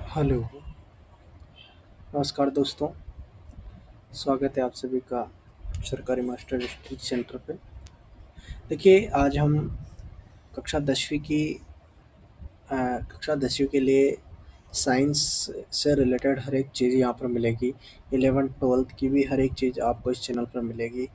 Hello, नमस्कार दोस्तों। स्वागत है आप सभी का सरकारी मास्टर डिस्ट्रिक्ट सेंटर पे। देखिए, आज हम कक्षा 10वीं की कक्षा 10वीं के लिए साइंस से रिलेटेड हर एक चीज़ यहाँ पर मिलेगी। 11th-12th की भी हर एक चीज़ आपको इस चैनल पर मिलेगी।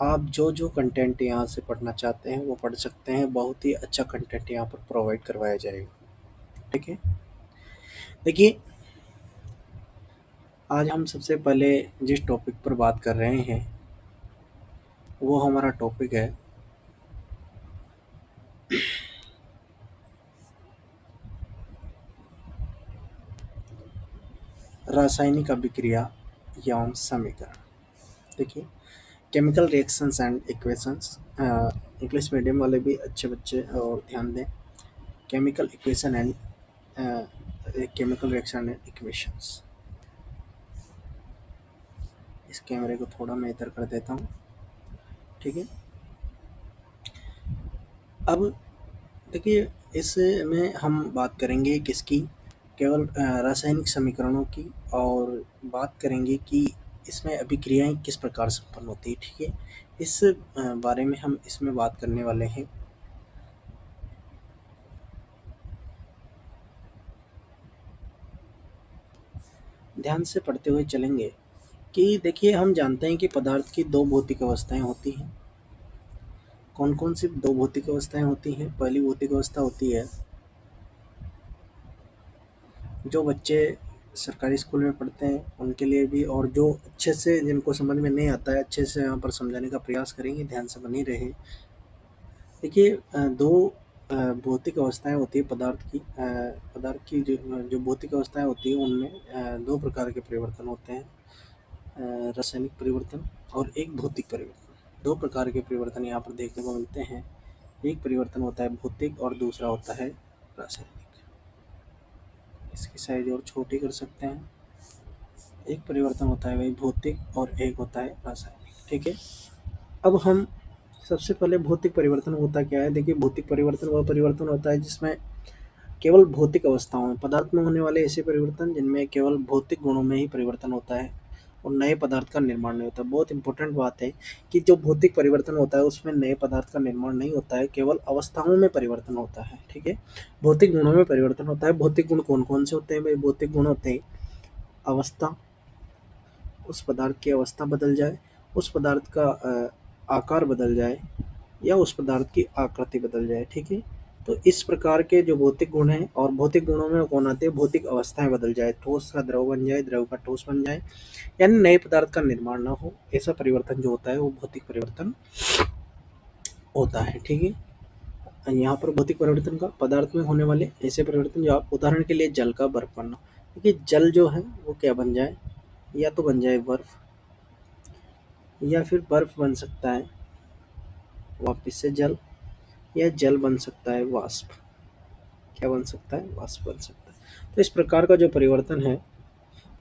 आप जो कंटेंट यहाँ से पढ़ना चाहते हैं वो पढ़ सकते हैं। बहुत ही अच्छा कंटेंट यहाँ पर प्रोवाइड करवाया जाएगा। ठीक है। देखिए, आज हम सबसे पहले जिस टॉपिक पर बात कर रहे हैं वो हमारा टॉपिक है रासायनिक अभिक्रिया एवं समीकरण। देखिए, chemical reactions and equations. English medium वाले भी अच्छे बच्चे और ध्यान दें। Chemical equation and chemical reaction and equations. इस कैमरे को थोड़ा मैं इधर कर देता हूँ। ठीक है। अब देखिए, इसमें हम बात करेंगे किसकी, केवल रासायनिक समीकरणों की, और बात करेंगे कि इसमें अभिक्रियाएं किस प्रकार संपन्न होती है। ठीक है। इस बारे में हम इसमें बात करने वाले हैं। ध्यान से पढ़ते हुए चलेंगे कि देखिए, हम जानते हैं कि पदार्थ की दो भौतिक अवस्थाएं होती हैं। कौन कौन सी दो भौतिक अवस्थाएं होती हैं? पहली भौतिक अवस्था होती है, जो बच्चे सरकारी स्कूल में पढ़ते हैं उनके लिए भी, और जो अच्छे से जिनको समझ में नहीं आता है अच्छे से यहाँ पर समझाने का प्रयास करेंगे। ध्यान से बनी रहे। देखिए, दो भौतिक अवस्थाएं होती है पदार्थ की। पदार्थ की जो भौतिक अवस्थाएं होती है उनमें दो प्रकार के परिवर्तन होते हैं। रासायनिक परिवर्तन और एक भौतिक परिवर्तन। दो प्रकार के परिवर्तन यहाँ पर देखने को मिलते हैं। एक परिवर्तन होता है भौतिक और दूसरा होता है रासायनिक। इसकी साइज और छोटी कर सकते हैं। एक परिवर्तन होता है वही भौतिक और एक होता है रासायनिक। ठीक है। अब हम सबसे पहले भौतिक परिवर्तन होता क्या है। देखिए, भौतिक परिवर्तन वह परिवर्तन होता है जिसमें केवल भौतिक अवस्थाओं में पदार्थ में होने वाले ऐसे परिवर्तन जिनमें केवल भौतिक गुणों में ही परिवर्तन होता है और नए पदार्थ का निर्माण नहीं होता। बहुत इंपॉर्टेंट बात है कि जो भौतिक परिवर्तन होता है उसमें नए पदार्थ का निर्माण नहीं होता है, केवल अवस्थाओं में परिवर्तन होता है। ठीक है। भौतिक गुणों में परिवर्तन होता है। भौतिक गुण कौन कौन से होते हैं भाई? भौतिक गुण होते हैं अवस्था, उस पदार्थ की अवस्था बदल जाए, उस पदार्थ का आकार बदल जाए, या उस पदार्थ की आकृति बदल जाए। ठीक है। तो इस प्रकार के जो भौतिक गुण हैं, और भौतिक गुणों में कौन आते हैं? भौतिक अवस्थाएं बदल जाए, ठोस का द्रव बन जाए, द्रव का ठोस बन जाए, यानी नए पदार्थ का निर्माण ना हो, ऐसा परिवर्तन जो होता है वो भौतिक परिवर्तन होता है। ठीक है। यहाँ पर भौतिक परिवर्तन का पदार्थ में होने वाले ऐसे परिवर्तन जो आप, उदाहरण के लिए जल का बर्फ बनना। देखिए, जल जो है वो क्या बन जाए? या तो बन जाए बर्फ, या फिर बर्फ बन सकता है वापिस से जल, या जल बन सकता है वाष्प। क्या बन सकता है? वाष्प बन सकता है। तो इस प्रकार का जो परिवर्तन है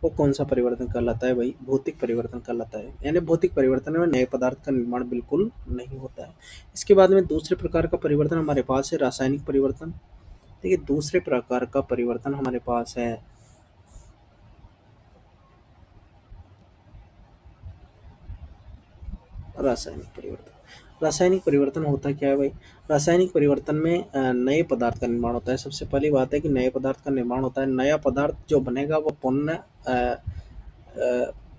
वो कौन सा परिवर्तन कहलाता है भाई? भौतिक परिवर्तन कहलाता है। यानी भौतिक परिवर्तन में नए पदार्थ का निर्माण बिल्कुल नहीं होता है। इसके बाद में दूसरे प्रकार का परिवर्तन हमारे पास है रासायनिक परिवर्तन। देखिए, दूसरे प्रकार का परिवर्तन हमारे पास है रासायनिक परिवर्तन। रासायनिक परिवर्तन होता क्या है भाई? रासायनिक परिवर्तन में नए पदार्थ का निर्माण होता है। सबसे पहली बात है कि नए पदार्थ का निर्माण होता है। नया पदार्थ जो बनेगा वो पुनः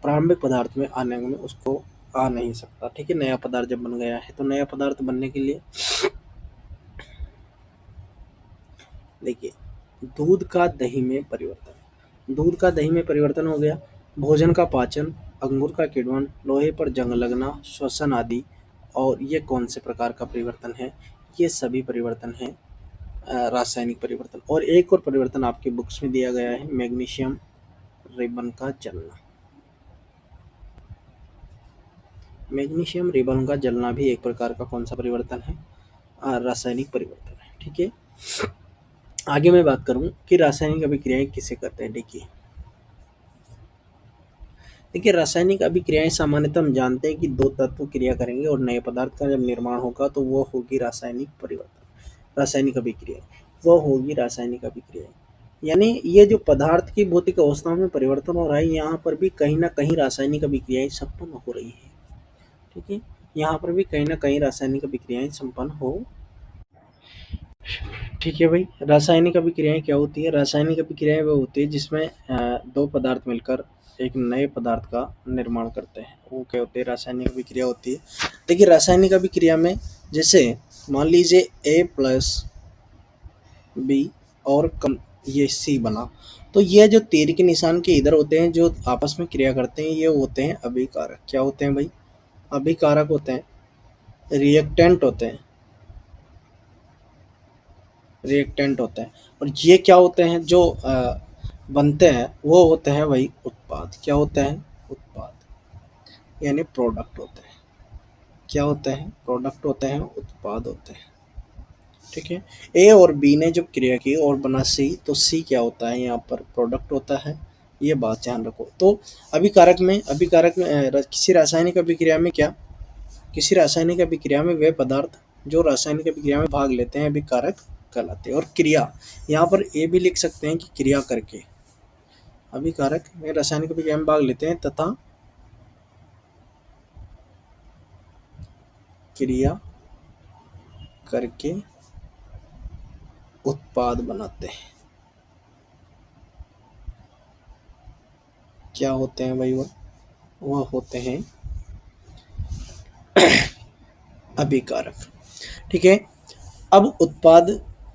प्रारंभिक पदार्थ में आने में उसको आ नहीं सकता। ठीक है। नया पदार्थ जब बन गया है तो नया पदार्थ बनने के लिए, देखिए, दूध का दही में परिवर्तन। दूध का दही में परिवर्तन हो गया। भोजन का पाचन, अंगूर का किण्वन, लोहे पर जंग लगना, श्वसन आदि। और ये कौन से प्रकार का परिवर्तन है? ये सभी परिवर्तन है रासायनिक परिवर्तन। और एक और परिवर्तन आपकी बुक्स में दिया गया है, मैग्नीशियम रिबन का जलना। मैग्नीशियम रिबन का जलना भी एक प्रकार का कौन सा परिवर्तन है? रासायनिक परिवर्तन है। ठीक है। आगे मैं बात करूं कि रासायनिक अभिक्रियाएं किसे कहते हैं। देखिए, रासायनिक अभिक्रियाएं सामान्यतः हम जानते हैं कि दो तत्व क्रिया करेंगे और नए पदार्थ का जब निर्माण होगा तो वो होगी रासायनिक परिवर्तन, रासायनिक अभिक्रिया, वो होगी रासायनिक अभिक्रिया। यानी ये जो पदार्थ की भौतिक अवस्थाओं में परिवर्तन हो रहा है, यहाँ पर भी कहीं ना कहीं रासायनिक अभिक्रियाएं संपन्न हो रही है। ठीक है, यहाँ पर भी कहीं ना कहीं रासायनिक अभिक्रियाएं संपन्न हो। ठीक है भाई, रासायनिक अभिक्रियाएं क्या होती है? रासायनिक अभिक्रियाएं वो होती है जिसमें दो पदार्थ मिलकर एक नए पदार्थ का निर्माण करते हैं, वो क्या होते हैं? रासायनिक अभिक्रिया होती है। देखिए रासायनिक अभिक्रिया में जैसे मान लीजिए ए प्लस बी और कम ये सी बना, तो ये जो तीर के निशान के इधर होते हैं जो आपस में क्रिया करते हैं, ये होते हैं अभिकारक। क्या होते हैं भाई? अभिकारक होते हैं, रिएक्टेंट होते हैं, रिएक्टेंट होते हैं। और ये क्या होते हैं जो बनते हैं, वो होते हैं भाई उत्पाद। क्या होते हैं? उत्पाद, यानी प्रोडक्ट होते हैं। क्या होते हैं? प्रोडक्ट होते हैं, उत्पाद होते हैं। ठीक है, ए और बी ने जब क्रिया की और बना सी, तो सी क्या होता है? यहाँ पर प्रोडक्ट होता है। ये बात ध्यान रखो। तो अभिकारक में किसी रासायनिक अभिक्रिया में क्या, किसी रासायनिक अभिक्रिया में वे पदार्थ जो रासायनिक अभिक्रिया में भाग लेते हैं अभिकारक कहलाते हैं। और क्रिया, यहाँ पर ए भी लिख सकते हैं कि क्रिया करके, अभिकारक में रासायनिक अभिक्रिया में भाग लेते हैं तथा क्रिया करके उत्पाद बनाते हैं। क्या होते हैं भाई? वह होते हैं अभिकारक। ठीक है, अब उत्पाद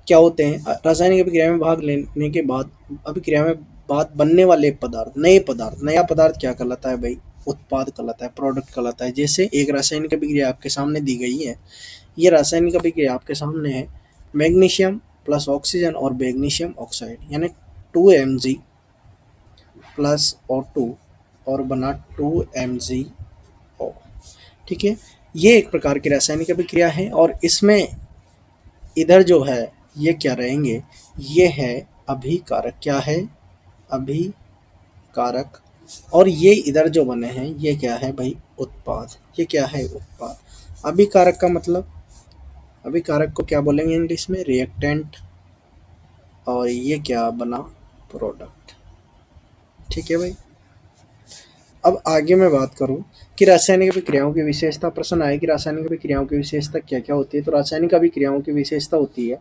क्या होते हैं? रासायनिक अभिक्रिया में भाग लेने के बाद अभिक्रिया में बाद बनने वाले पदार्थ, नए पदार्थ, नया पदार्थ क्या कहलाता है भाई? उत्पाद कहलाता है, प्रोडक्ट कहलाता है। जैसे एक रासायनिक अभिक्रिया आपके सामने दी गई है, ये रासायनिक अभिक्रिया आपके सामने है, मैग्नीशियम प्लस ऑक्सीजन और मैग्नीशियम ऑक्साइड, यानी 2Mg प्लस O2 और बना 2MgO। ठीक है, ये एक प्रकार की रासायनिक अभिक्रिया है। और इसमें इधर जो है ये क्या रहेंगे? ये है अभिकारक। क्या है? अभिकारक। और ये इधर जो बने हैं ये क्या है भाई? उत्पाद। ये क्या है? उत्पाद। अभिकारक का मतलब, अभिकारक को क्या बोलेंगे इंग्लिश में? रिएक्टेंट। और ये क्या बना? प्रोडक्ट। ठीक है भाई, अब आगे मैं बात करूं कि रासायनिक अभिक्रियाओं की विशेषता। प्रश्न आए कि रासायनिक अभिक्रियाओं की विशेषता क्या क्या होती है? तो रासायनिक अभिक्रियाओं की विशेषता होती है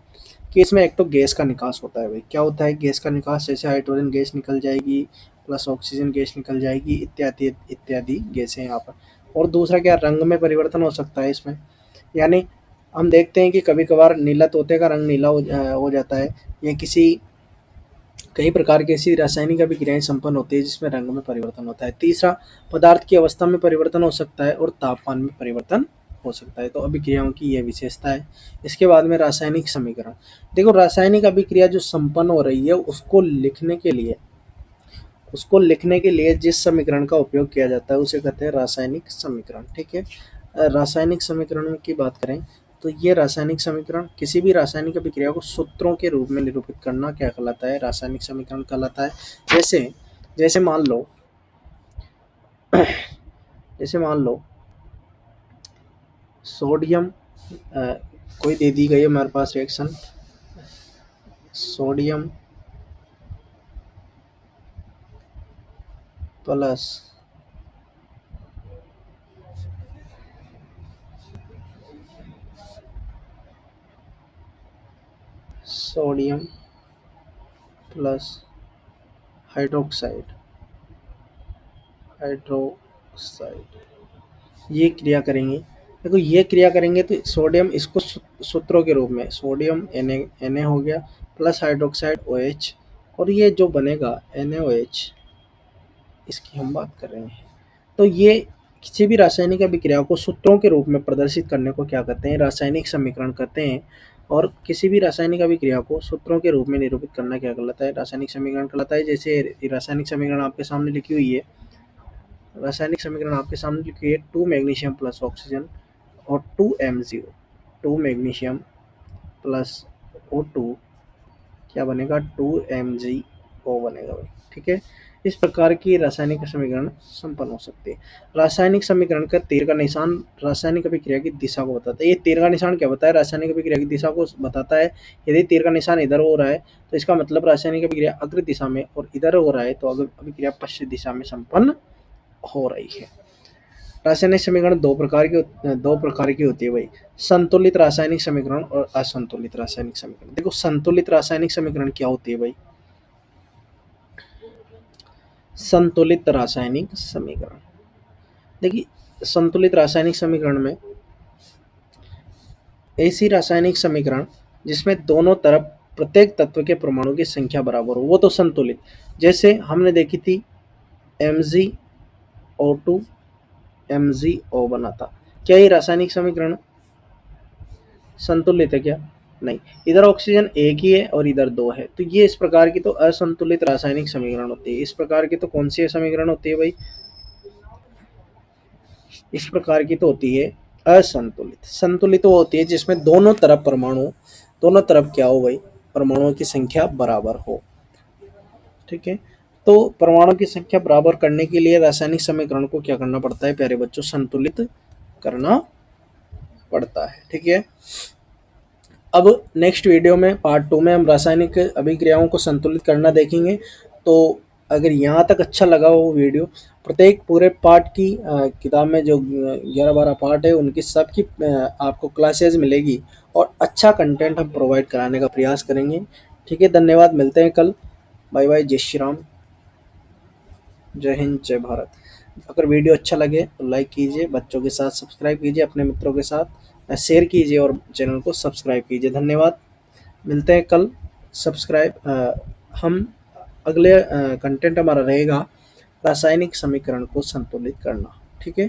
कि इसमें एक तो गैस का निकास होता है भाई। क्या होता है? गैस का निकास। जैसे हाइड्रोजन गैस निकल जाएगी प्लस ऑक्सीजन गैस निकल जाएगी, इत्यादि इत्यादि गैसें यहाँ पर। और दूसरा क्या, रंग में परिवर्तन हो सकता है इसमें। यानी हम देखते हैं कि कभी कभार नीला तोते का रंग नीला हो जाता है। या किसी कई प्रकार की ऐसी रासायनिक अभिक्रियाएं संपन्न होती है जिसमें रंग में परिवर्तन होता है। तीसरा, पदार्थ की अवस्था में परिवर्तन हो सकता है और तापमान में परिवर्तन हो सकता है। तो अभिक्रियाओं की यह विशेषता है। इसके बाद में रासायनिक समीकरण। देखो रासायनिक अभिक्रिया जो संपन्न हो रही है उसको लिखने के लिए जिस समीकरण का उपयोग किया जाता है उसे कहते हैं रासायनिक समीकरण। ठीक है, रासायनिक समीकरण की बात करें तो ये रासायनिक समीकरण, किसी भी रासायनिक अभिक्रिया को सूत्रों के रूप में निरूपित करना क्या कहलाता है? रासायनिक समीकरण कहलाता है। जैसे जैसे मान लो जैसे मान लो सोडियम, कोई दे दी गई है हमारे पास reaction, sodium plus sodium plus hydroxide, ये क्रिया करेंगे। देखो ये क्रिया करेंगे तो सोडियम इसको सूत्रों के रूप में, सोडियम Na हो गया प्लस हाइड्रोक्साइड OH, और ये जो बनेगा NaOH, इसकी हम बात कर रहे हैं। तो ये किसी भी रासायनिक अभिक्रिया को सूत्रों के रूप में प्रदर्शित करने को क्या कहते हैं? रासायनिक समीकरण कहते हैं। और किसी भी रासायनिक अभिक्रिया को सूत्रों के रूप में निरूपित करना क्या कहलाता है? रासायनिक समीकरण कहलाता है। जैसे रासायनिक समीकरण आपके सामने लिखी हुई है, रासायनिक समीकरण आपके सामने लिखी है 2 मैग्नीशियम प्लस ऑक्सीजन और 2MgO, 2 मैग्नीशियम प्लस O2 क्या बनेगा? 2MgO बनेगा भाई। ठीक है, इस प्रकार की रासायनिक समीकरण संपन्न हो सकती है। रासायनिक समीकरण का तीर का निशान रासायनिक अभिक्रिया की दिशा को बताता है। ये तीर का निशान क्या बताता है? रासायनिक अभिक्रिया की दिशा को बताता है। यदि तीर का निशान इधर हो रहा है तो इसका मतलब रासायनिक अभिक्रिया अग्र दिशा में, और इधर हो रहा है तो अभिक्रिया पश्चिम दिशा में संपन्न हो रही है। रासायनिक समीकरण दो प्रकार की होती है भाई, संतुलित रासायनिक समीकरण और असंतुलित रासायनिक समीकरण। देखो संतुलित रासायनिक समीकरण क्या होती है भाई? संतुलित रासायनिक समीकरण, देखिए संतुलित रासायनिक समीकरण में ऐसी रासायनिक समीकरण जिसमें दोनों तरफ प्रत्येक तत्व के परमाणु की संख्या बराबर हो, वो तो संतुलित। जैसे हमने देखी थी MgO2 MgO बना था। क्या ये रासायनिक समीकरण संतुलित है क्या? नहीं। इधर ऑक्सीजन एक ही है और इधर दो है, तो ये इस प्रकार की तो असंतुलित रासायनिक समीकरण होती है। इस प्रकार की तो कौन सी समीकरण होती है भाई? इस प्रकार की तो होती है असंतुलित। संतुलित वो होती है जिसमें दोनों तरफ क्या हो भाई? परमाणुओं की संख्या बराबर हो। ठीक है, तो परमाणु की संख्या बराबर करने के लिए रासायनिक समीकरण को क्या करना पड़ता है प्यारे बच्चों? संतुलित करना पड़ता है। ठीक है, अब नेक्स्ट वीडियो में पार्ट 2 में हम रासायनिक अभिक्रियाओं को संतुलित करना देखेंगे। तो अगर यहाँ तक अच्छा लगा वो वीडियो, प्रत्येक पूरे पार्ट की किताब में जो 11-12 पार्ट है उनकी सबकी आपको क्लासेस मिलेगी और अच्छा कंटेंट हम प्रोवाइड कराने का प्रयास करेंगे। ठीक है, धन्यवाद, मिलते हैं कल। बाय बाय, जय श्री राम, जय हिंद, जय भारत। अगर वीडियो अच्छा लगे तो लाइक कीजिए, बच्चों के साथ सब्सक्राइब कीजिए, अपने मित्रों के साथ शेयर कीजिए और चैनल को सब्सक्राइब कीजिए। धन्यवाद, मिलते हैं कल। हम अगले कंटेंट हमारा रहेगा रासायनिक समीकरण को संतुलित करना। ठीक है।